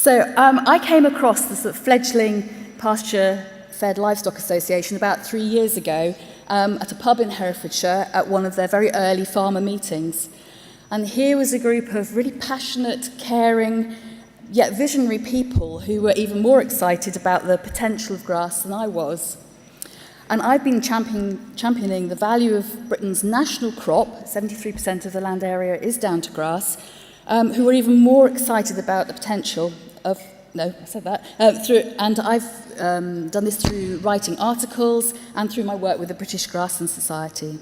I came across the sort of fledgling Pasture-Fed Livestock Association about 3 years ago at a pub in Herefordshire at one of their very early farmer meetings. And here was a group of really passionate, caring, yet visionary people who were even more excited about the potential of grass than I was. And I've been championing the value of Britain's national crop, 73% of the land area is down to grass, who are even more excited about the potential of, and I've done this through writing articles and through my work with the British Grassland Society.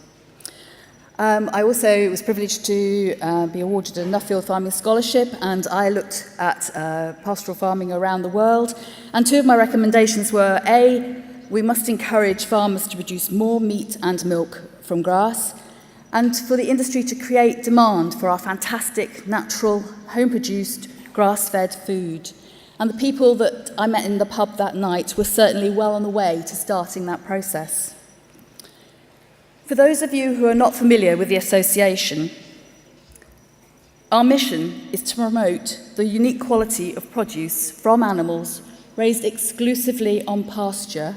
I also was privileged to be awarded a Nuffield Farming Scholarship, and I looked at pastoral farming around the world. And two of my recommendations were, A, we must encourage farmers to produce more meat and milk from grass, and for the industry to create demand for our fantastic, natural, home-produced, grass-fed food. And the people that I met in the pub that night were certainly well on the way to starting that process. For those of you who are not familiar with the association, our mission is to promote the unique quality of produce from animals raised exclusively on pasture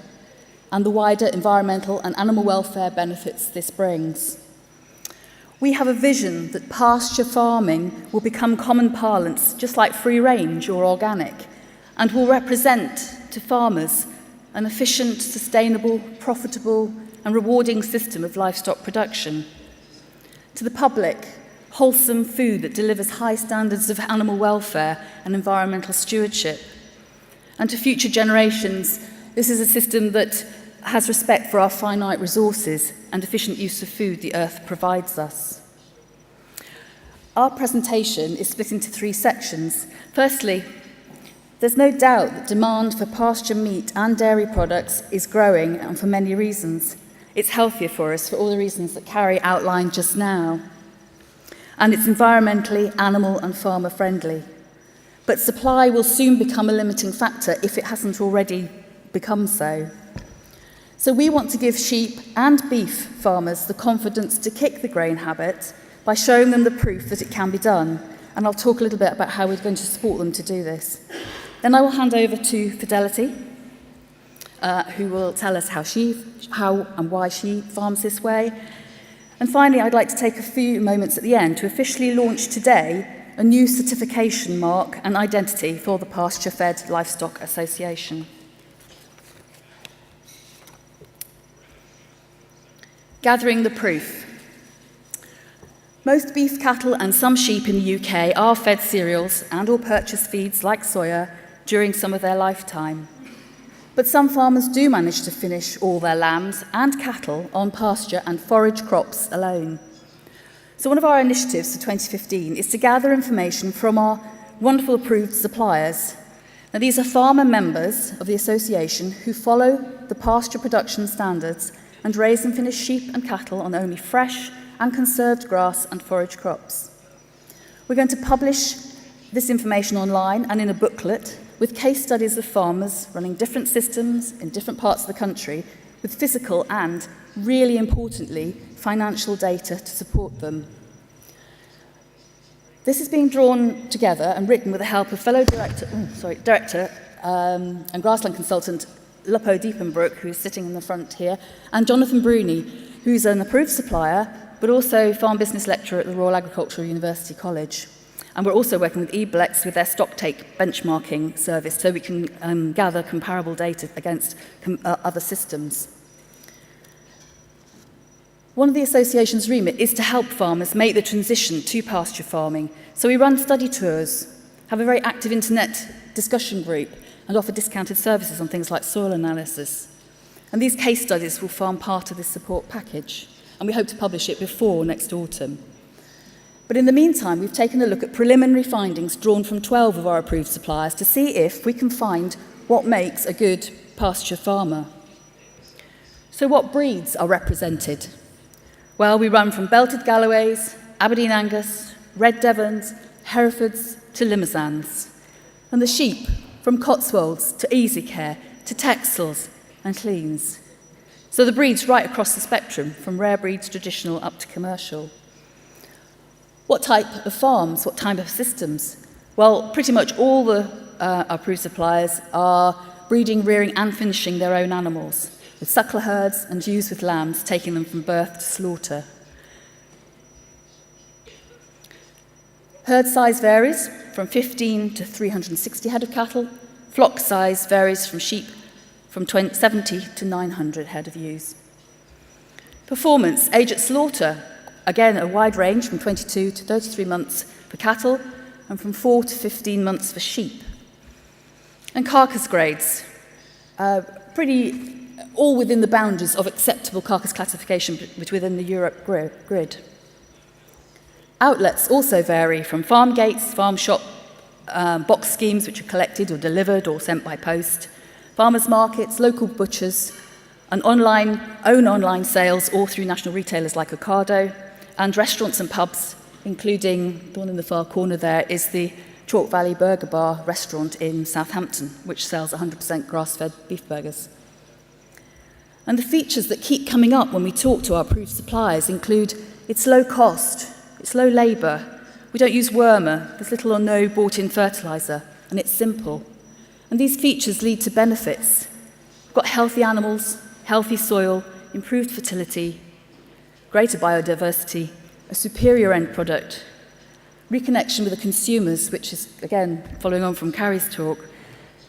and the wider environmental and animal welfare benefits this brings. We have a vision that pasture farming will become common parlance, just like free range or organic, and will represent to farmers an efficient, sustainable, profitable, and rewarding system of livestock production. To the public, wholesome food that delivers high standards of animal welfare and environmental stewardship. And to future generations, this is a system that has respect for our finite resources and efficient use of food the earth provides us. Our presentation is split into 3 sections. Firstly, there's no doubt that demand for pasture meat and dairy products is growing, and for many reasons. It's healthier for us for all the reasons that Carrie outlined just now. And it's environmentally, animal and farmer friendly. But supply will soon become a limiting factor if it hasn't already become so. So we want to give sheep and beef farmers the confidence to kick the grain habit by showing them the proof that it can be done. And I'll talk a little bit about how we're going to support them to do this. Then I will hand over to Fidelity, who will tell us how and why she farms this way. And finally, I'd like to take a few moments at the end to officially launch today a new certification mark and identity for the Pasture-Fed Livestock Association. Gathering the proof. Most beef cattle and some sheep in the UK are fed cereals and or purchase feeds like soya during some of their lifetime. But some farmers do manage to finish all their lambs and cattle on pasture and forage crops alone. So one of our initiatives for 2015 is to gather information from our wonderful approved suppliers. Now, these are farmer members of the association who follow the pasture production standards and raise and finish sheep and cattle on only fresh and conserved grass and forage crops. We're going to publish this information online and in a booklet with case studies of farmers running different systems in different parts of the country with physical and, really importantly, financial data to support them. This is being drawn together and written with the help of fellow director and grassland consultant Luppo Diepenbroek, who's sitting in the front here, and Jonathan Bruni, who's an approved supplier, but also farm business lecturer at the Royal Agricultural University College. And we're also working with eBlex with their stocktake benchmarking service so we can gather comparable data against other systems. One of the association's remit is to help farmers make the transition to pasture farming. So we run study tours, have a very active internet discussion group, and offer discounted services on things like soil analysis. And these case studies will form part of this support package, and we hope to publish it before next autumn. But in the meantime, we've taken a look at preliminary findings drawn from 12 of our approved suppliers to see if we can find what makes a good pasture farmer. So what breeds are represented? Well, we run from belted Galloways, Aberdeen Angus, Red Devons, Herefords to Limousins. And the sheep, from Cotswolds to Easy Care to Texels and Cleans. So the breeds right across the spectrum, from rare breeds, traditional, up to commercial. What type of farms, what type of systems? Well, pretty much all the our approved suppliers are breeding, rearing and finishing their own animals, with suckler herds and ewes with lambs, taking them from birth to slaughter. Herd size varies from 15 to 360 head of cattle. Flock size varies from sheep from 70 to 900 head of ewes. Performance, age at slaughter, again a wide range from 22 to 33 months for cattle and from 4 to 15 months for sheep. And carcass grades, pretty all within the boundaries of acceptable carcass classification within the Europe grid. Outlets also vary from farm gates, farm shop, box schemes which are collected or delivered or sent by post, farmers markets, local butchers, and online sales all through national retailers like Ocado, and restaurants and pubs, including the one in the far corner there is the Chalk Valley Burger Bar restaurant in Southampton, which sells 100% grass-fed beef burgers. And the features that keep coming up when we talk to our approved suppliers include it's low cost, it's low labour, we don't use wormer, there's little or no bought-in fertiliser, and it's simple. And these features lead to benefits. We've got healthy animals, healthy soil, improved fertility, greater biodiversity, a superior end product, reconnection with the consumers, which is, again, following on from Carrie's talk,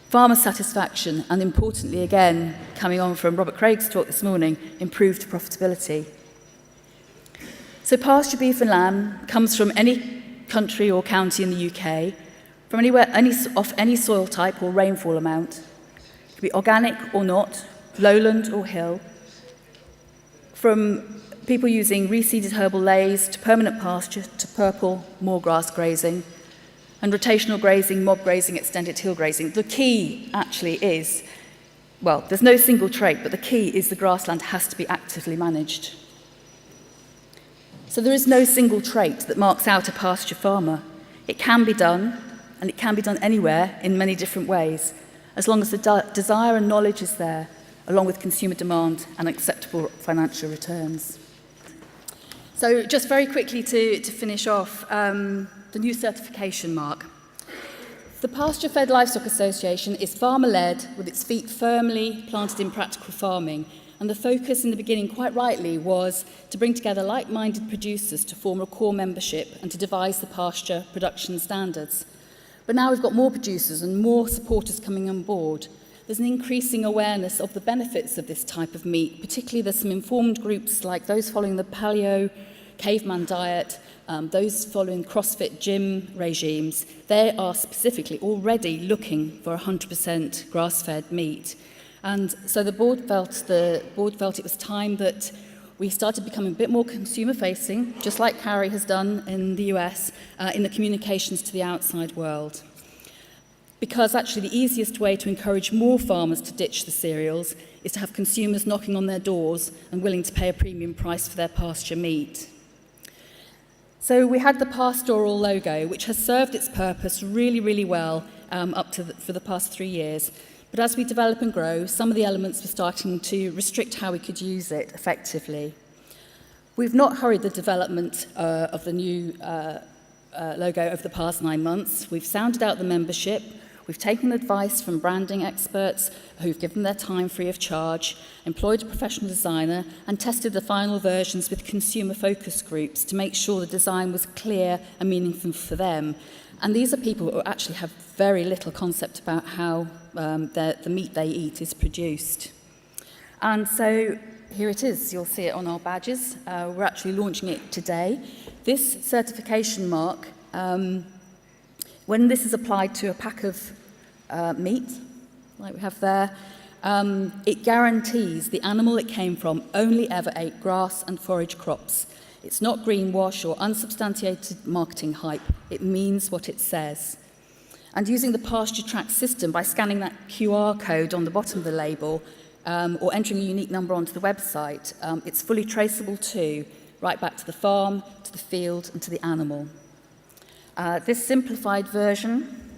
farmer satisfaction, and importantly, again, coming on from Robert Craig's talk this morning, improved profitability. So pasture beef and lamb comes from any country or county in the UK, from anywhere, off any soil type or rainfall amount. It could be organic or not, lowland or hill, from people using reseeded herbal lays to permanent pasture to purple moorgrass grazing, and rotational grazing, mob grazing, extended hill grazing. The key actually is, well, there's no single trait, but the key is the grassland has to be actively managed. So there is no single trait that marks out a pasture farmer. It can be done, and it can be done anywhere in many different ways, as long as the desire and knowledge is there, along with consumer demand and acceptable financial returns. So just very quickly to finish off, the new certification mark. The Pasture-Fed Livestock Association is farmer-led with its feet firmly planted in practical farming, and the focus in the beginning, quite rightly, was to bring together like-minded producers to form a core membership and to devise the pasture production standards. But now we've got more producers and more supporters coming on board. There's an increasing awareness of the benefits of this type of meat, particularly there's some informed groups like those following the paleo, caveman diet, those following CrossFit gym regimes. They are specifically already looking for 100% grass-fed meat. And so the board felt it was time that we started becoming a bit more consumer-facing, just like Carrie has done in the US, in the communications to the outside world. Because actually the easiest way to encourage more farmers to ditch the cereals is to have consumers knocking on their doors and willing to pay a premium price for their pasture meat. So we had the pastoral logo, which has served its purpose really, really well for the past 3 years. But as we develop and grow, some of the elements were starting to restrict how we could use it effectively. We've not hurried the development of the new logo over the past 9 months. We've sounded out the membership. We've taken advice from branding experts who've given their time free of charge, employed a professional designer, and tested the final versions with consumer focus groups to make sure the design was clear and meaningful for them. And these are people who actually have very little concept about how the meat they eat is produced. And so here it is. You'll see it on our badges. We're actually launching it today. This certification mark, when this is applied to a pack of meat, like we have there, it guarantees the animal it came from only ever ate grass and forage crops. It's not greenwash or unsubstantiated marketing hype. It means what it says. And using the pasture track system by scanning that QR code on the bottom of the label or entering a unique number onto the website, it's fully traceable too, right back to the farm, to the field, and to the animal. This simplified version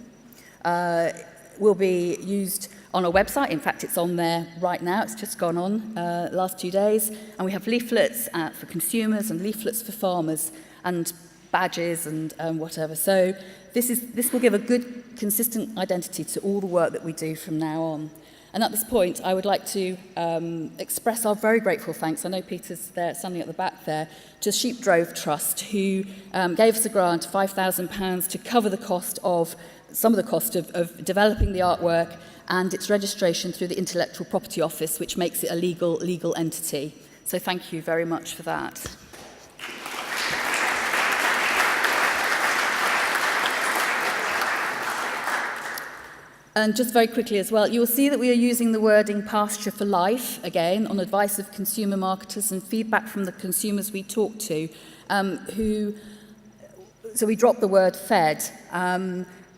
will be used on our website. In fact, it's on there right now. It's just gone on last 2 days. And we have leaflets for consumers and leaflets for farmers. And badges and whatever. So this will give a good, consistent identity to all the work that we do from now on. And at this point, I would like to express our very grateful thanks. I know Peter's there, standing at the back there, to Sheep Drove Trust, who gave us a grant of £5,000 to cover the cost of some of the cost of developing the artwork and its registration through the Intellectual Property Office, which makes it a legal entity. So thank you very much for that. And just very quickly as well, you'll see that we are using the wording pasture for life, again, on advice of consumer marketers and feedback from the consumers we talk to, so we dropped the word fed.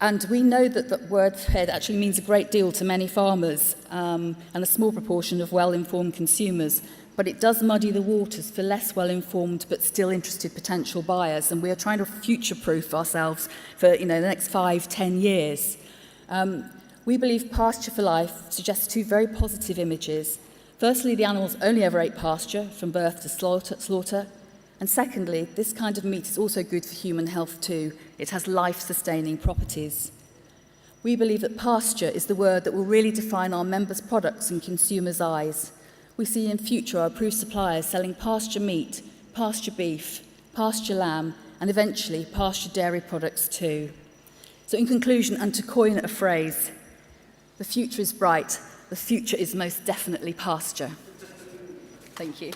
And we know that the word fed actually means a great deal to many farmers and a small proportion of well-informed consumers. But it does muddy the waters for less well-informed but still interested potential buyers. And we are trying to future-proof ourselves for the next 5-10 years. We believe pasture for life suggests two very positive images. Firstly, the animals only ever ate pasture from birth to slaughter. And secondly, this kind of meat is also good for human health too. It has life-sustaining properties. We believe that pasture is the word that will really define our members' products in consumers' eyes. We see in future our approved suppliers selling pasture meat, pasture beef, pasture lamb, and eventually pasture dairy products too. So in conclusion, and to coin a phrase, the future is bright, the future is most definitely pasture. Thank you.